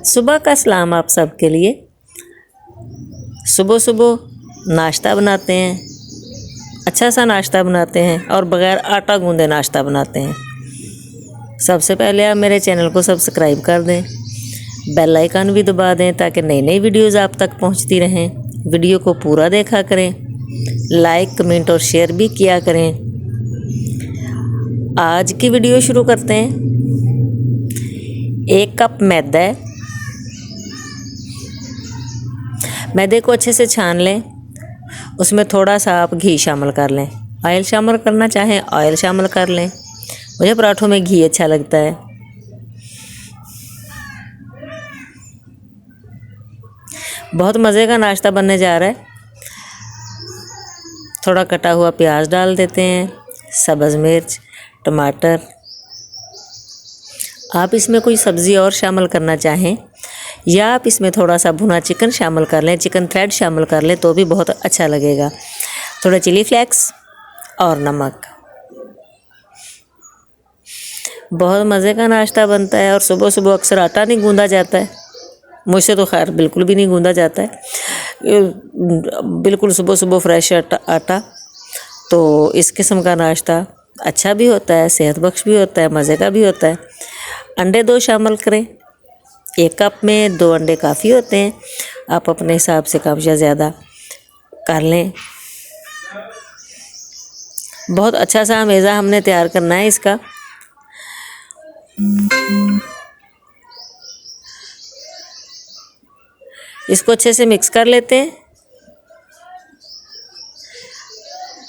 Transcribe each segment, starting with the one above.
सुबह का सलाम आप सबके लिए। सुबह सुबह नाश्ता बनाते हैं, अच्छा सा नाश्ता बनाते हैं और बग़ैर आटा गूंदे नाश्ता बनाते हैं। सबसे पहले आप मेरे चैनल को सब्सक्राइब कर दें, बेल आइकन भी दबा दें ताकि नई नई वीडियोज़ आप तक पहुंचती रहें। वीडियो को पूरा देखा करें, लाइक कमेंट और शेयर भी किया करें। आज की वीडियो शुरू करते हैं। 1 कप मैदा है, मैदे को अच्छे से छान लें। उसमें थोड़ा सा आप घी शामिल कर लें, ऑयल शामिल करना चाहें ऑयल शामिल कर लें। मुझे पराठों में घी अच्छा लगता है। बहुत मज़े का नाश्ता बनने जा रहा है। थोड़ा कटा हुआ प्याज डाल देते हैं, सब्ज़ मिर्च, टमाटर। आप इसमें कोई सब्ज़ी और शामिल करना चाहें या आप इसमें थोड़ा सा भुना चिकन शामिल कर लें, चिकन थ्रेड शामिल कर लें तो भी बहुत अच्छा लगेगा। थोड़ा चिली फ्लेक्स और नमक। बहुत मज़े का नाश्ता बनता है और सुबह सुबह अक्सर आटा नहीं गूंदा जाता है। मुझसे तो खैर बिल्कुल भी नहीं गूंदा जाता है। बिल्कुल सुबह सुबह फ्रेश आटा तो इस किस्म का नाश्ता अच्छा भी होता है, सेहत बख्श भी होता है, मज़े का भी होता है। अंडे 2 शामिल करें। 1 कप में 2 अंडे काफ़ी होते हैं। आप अपने हिसाब से कम या ज़्यादा कर लें। बहुत अच्छा सा मेज़ा हमने तैयार करना है इसका। इसको अच्छे से मिक्स कर लेते हैं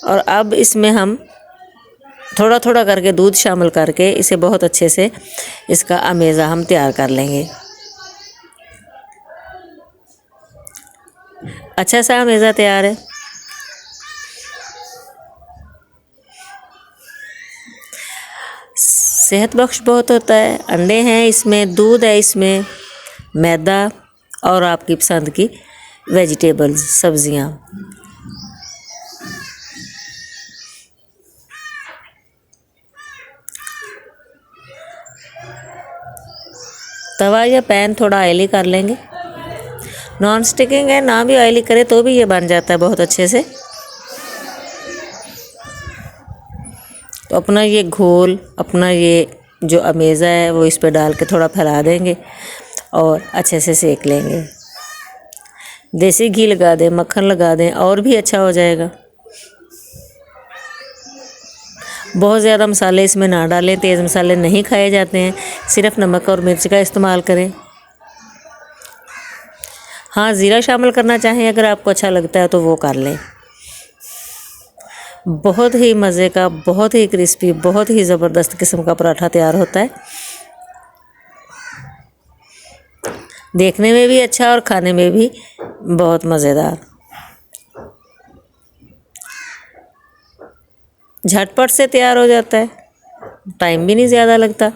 और अब इसमें हम थोड़ा थोड़ा करके दूध शामिल करके इसे बहुत अच्छे से इसका अमेज़ा हम तैयार कर लेंगे। अच्छा सा अमेज़ा तैयार है। सेहत बख्श बहुत होता है। अंडे हैं इसमें, दूध है इसमें, मैदा और आपकी पसंद की वेजिटेबल्स, सब्जियां। तवा या पैन थोड़ा ऑयली कर लेंगे। नॉन स्टिकिंग है, ना भी ऑयली करे तो भी ये बन जाता है बहुत अच्छे से। तो अपना ये घोल, अपना ये जो अमेज़ा है वो इस पे डाल के थोड़ा फैला देंगे और अच्छे से सेक लेंगे। देसी घी लगा दें, मक्खन लगा दें और भी अच्छा हो जाएगा। बहुत ज़्यादा मसाले इसमें ना डालें, तेज़ मसाले नहीं खाए जाते हैं। सिर्फ नमक और मिर्च का इस्तेमाल करें। हाँ, ज़ीरा शामिल करना चाहें अगर आपको अच्छा लगता है तो वो कर लें। बहुत ही मज़े का, बहुत ही क्रिस्पी, बहुत ही ज़बरदस्त किस्म का पराठा तैयार होता है। देखने में भी अच्छा और खाने में भी बहुत मज़ेदार। झटपट से तैयार हो जाता है, टाइम भी नहीं ज़्यादा लगता।